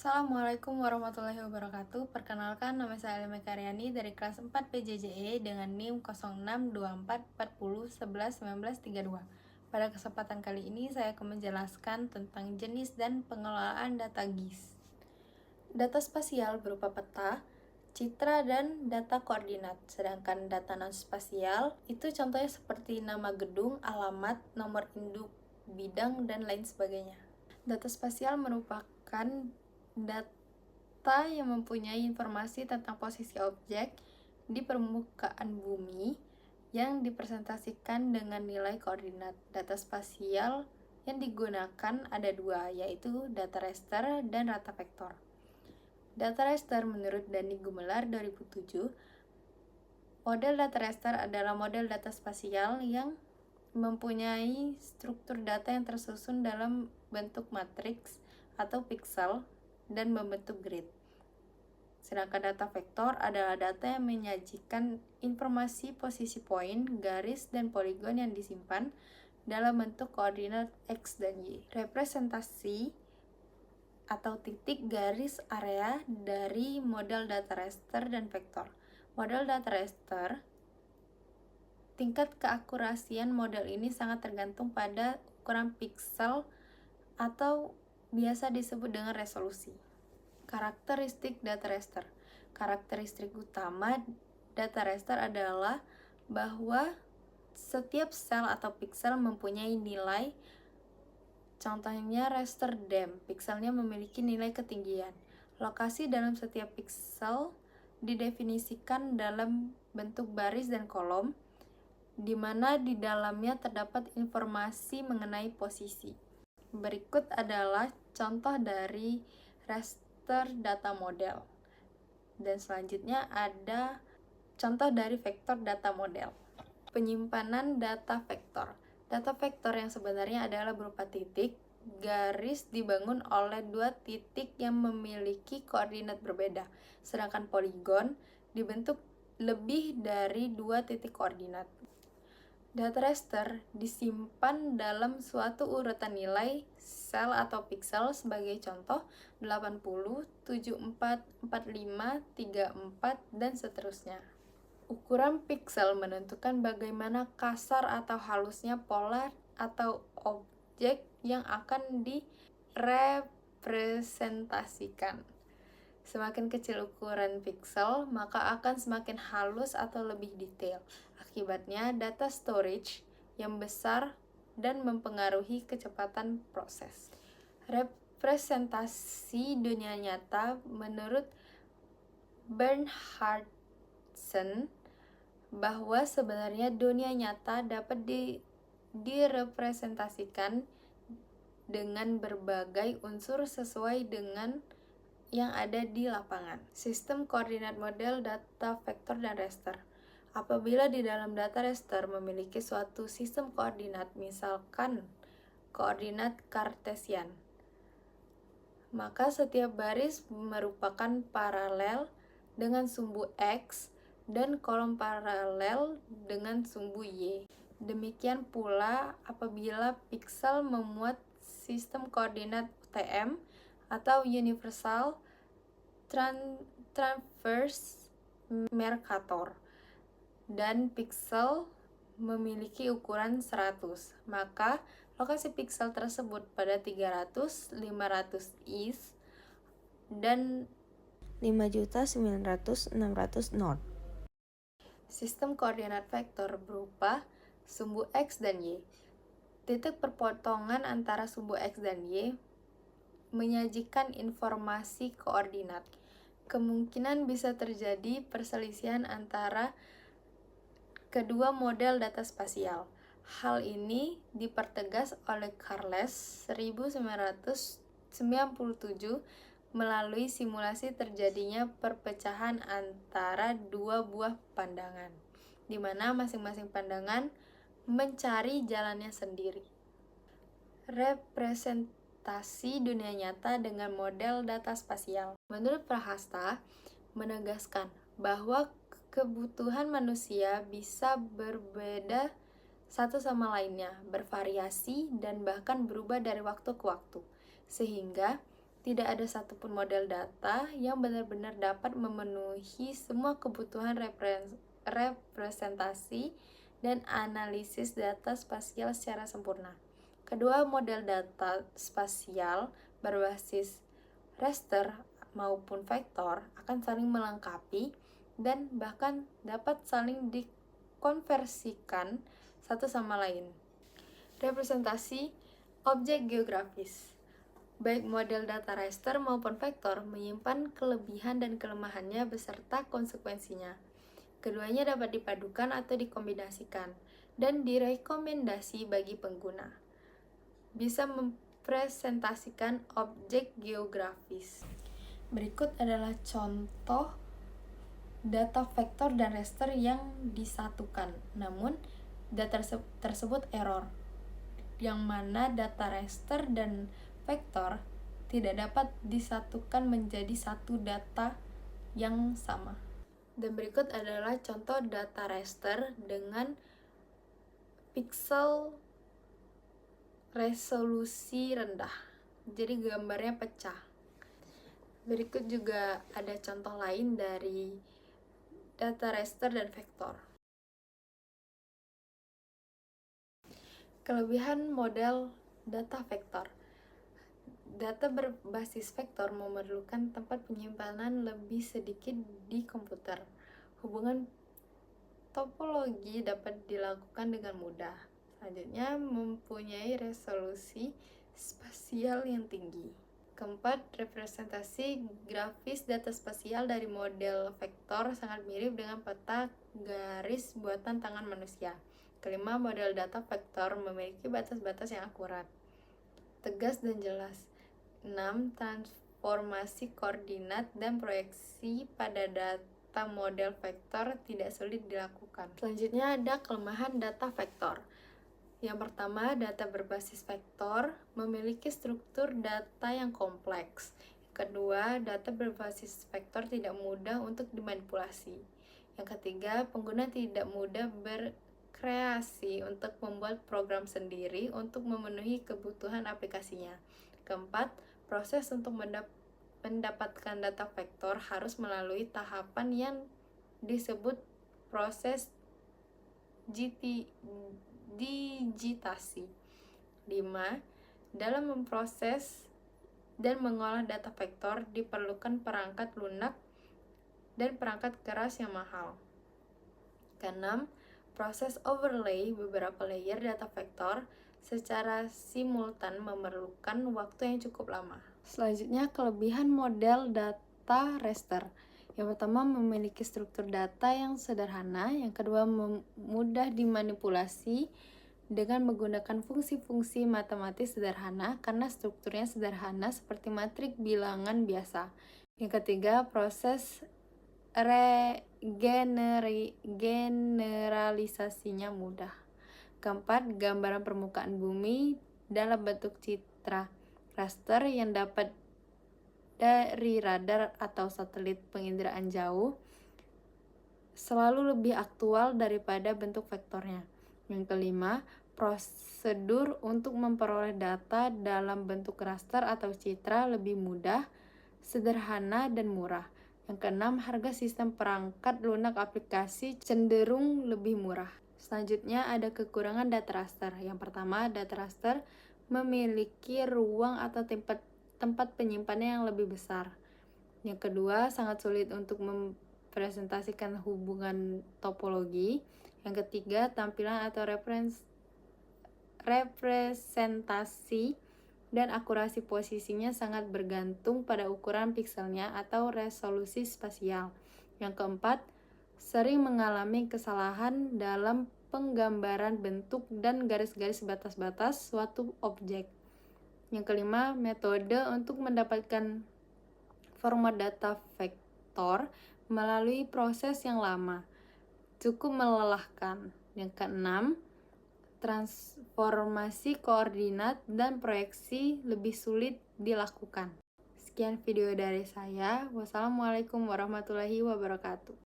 Assalamualaikum warahmatullahi wabarakatuh. Perkenalkan, nama saya Alima Karyani dari kelas 4 PJJE dengan NIM 062440111932. Pada kesempatan kali ini saya akan menjelaskan tentang jenis dan pengelolaan data GIS. Data spasial berupa peta, citra, dan data koordinat. Sedangkan data non-spasial itu contohnya seperti nama gedung, alamat, nomor induk, bidang, dan lain sebagainya. Data spasial merupakan data yang mempunyai informasi tentang posisi objek di permukaan bumi yang dipresentasikan dengan nilai koordinat. Data spasial yang digunakan ada dua, yaitu data raster dan data vektor. Data raster menurut Dani Gumelar 2007, model data raster adalah model data spasial yang mempunyai struktur data yang tersusun dalam bentuk matriks atau piksel dan membentuk grid. Sedangkan data vektor adalah data yang menyajikan informasi posisi poin, garis, dan poligon yang disimpan dalam bentuk koordinat X dan Y. Representasi atau titik garis area dari model data raster dan vektor. Model data raster, tingkat keakurasian model ini sangat tergantung pada ukuran piksel atau biasa disebut dengan resolusi. Karakteristik data raster. Karakteristik utama data raster adalah bahwa setiap sel atau piksel mempunyai nilai. Contohnya raster dem, pikselnya memiliki nilai ketinggian. Lokasi dalam setiap piksel didefinisikan dalam bentuk baris dan kolom, di mana di dalamnya terdapat informasi mengenai posisi. Berikut adalah contoh dari raster data model. Dan selanjutnya ada contoh dari vektor data model. Penyimpanan data vektor. Data vektor yang sebenarnya adalah berupa titik, garis dibangun oleh dua titik yang memiliki koordinat berbeda. Sedangkan poligon dibentuk lebih dari dua titik koordinat. Data raster disimpan dalam suatu urutan nilai sel atau piksel, sebagai contoh 80, 74, 45, 34, dan seterusnya. Ukuran piksel menentukan bagaimana kasar atau halusnya pola atau objek yang akan direpresentasikan. Semakin kecil ukuran piksel, maka akan semakin halus atau lebih detail. Akibatnya, data storage yang besar dan mempengaruhi kecepatan proses. Representasi dunia nyata menurut Bernhardsen bahwa sebenarnya dunia nyata dapat direpresentasikan dengan berbagai unsur sesuai dengan yang ada di lapangan. Sistem koordinat model data vektor dan raster. Apabila di dalam data raster memiliki suatu sistem koordinat, misalkan koordinat kartesian, maka setiap baris merupakan paralel dengan sumbu X dan kolom paralel dengan sumbu Y. Demikian pula apabila piksel memuat sistem koordinat UTM atau Universal Transverse Mercator, dan piksel memiliki ukuran 100, maka lokasi piksel tersebut pada 300, 500 east, dan 5.900.600 north. Sistem koordinat vektor berupa sumbu X dan Y. Titik perpotongan antara sumbu X dan Y menyajikan informasi koordinat. Kemungkinan bisa terjadi perselisihan antara kedua model data spasial. Hal ini dipertegas oleh Charles 1997 melalui simulasi terjadinya perpecahan antara dua buah pandangan, di mana masing-masing pandangan mencari jalannya sendiri. Representasi dunia nyata dengan model data spasial. Menurut Prahasta, menegaskan bahwa kebutuhan manusia bisa berbeda satu sama lainnya, bervariasi, dan bahkan berubah dari waktu ke waktu, sehingga Tidak ada satupun model data yang benar-benar dapat memenuhi semua kebutuhan representasi dan analisis data spasial secara sempurna. Kedua model data spasial berbasis raster maupun vektor akan saling melengkapi dan bahkan dapat saling dikonversikan satu sama lain. Representasi objek geografis. Baik model data raster maupun vektor menyimpan kelebihan dan kelemahannya beserta konsekuensinya. Keduanya dapat dipadukan atau dikombinasikan dan direkomendasi bagi pengguna. Bisa mempresentasikan objek geografis. Berikut adalah contoh data vektor dan raster yang disatukan, namun data tersebut error, yang mana data raster dan vektor tidak dapat disatukan menjadi satu data yang sama. Dan berikut adalah contoh data raster dengan pixel resolusi rendah, jadi gambarnya pecah. Berikut juga ada contoh lain dari data raster dan vektor. Kelebihan model data vektor. Data berbasis vektor memerlukan tempat penyimpanan lebih sedikit di komputer. Hubungan topologi dapat dilakukan dengan mudah. Selanjutnya, mempunyai resolusi spasial yang tinggi. Keempat, representasi grafis data spasial dari model vektor sangat mirip dengan peta garis buatan tangan manusia. Kelima, model data vektor memiliki batas-batas yang akurat, tegas dan jelas. 6. Transformasi koordinat dan proyeksi pada data model vektor tidak sulit dilakukan. Selanjutnya ada kelemahan data vektor. Yang pertama, data berbasis vektor memiliki struktur data yang kompleks. Kedua, data berbasis vektor tidak mudah untuk dimanipulasi. Yang ketiga, pengguna tidak mudah berkreasi untuk membuat program sendiri untuk memenuhi kebutuhan aplikasinya. Keempat, proses untuk mendapatkan data vektor harus melalui tahapan yang disebut proses digitasi. 5. Dalam memproses dan mengolah data vektor diperlukan perangkat lunak dan perangkat keras yang mahal. Keenam, proses overlay beberapa layer data vektor secara simultan memerlukan waktu yang cukup lama. Selanjutnya, kelebihan model data raster. Yang pertama, memiliki struktur data yang sederhana. Yang kedua, mudah dimanipulasi dengan menggunakan fungsi-fungsi matematis sederhana karena strukturnya sederhana seperti matrik bilangan biasa. Yang ketiga, proses generalisasinya mudah. Keempat, gambaran permukaan bumi dalam bentuk citra raster yang dapat dari radar atau satelit penginderaan jauh selalu lebih aktual daripada bentuk vektornya. Yang kelima, prosedur untuk memperoleh data dalam bentuk raster atau citra lebih mudah, sederhana, dan murah. Yang keenam, harga sistem perangkat lunak aplikasi cenderung lebih murah. Selanjutnya ada kekurangan data raster. Yang pertama, data raster memiliki ruang atau tempat penyimpanannya yang lebih besar. Yang kedua, sangat sulit untuk mempresentasikan hubungan topologi. Yang ketiga, tampilan atau representasi dan akurasi posisinya sangat bergantung pada ukuran pikselnya atau resolusi spasial. Yang keempat, sering mengalami kesalahan dalam penggambaran bentuk dan garis-garis batas-batas suatu objek. Yang kelima, metode untuk mendapatkan format data vektor melalui proses yang lama, cukup melelahkan. Yang keenam, transformasi koordinat dan proyeksi lebih sulit dilakukan. Sekian video dari saya. Wassalamualaikum warahmatullahi wabarakatuh.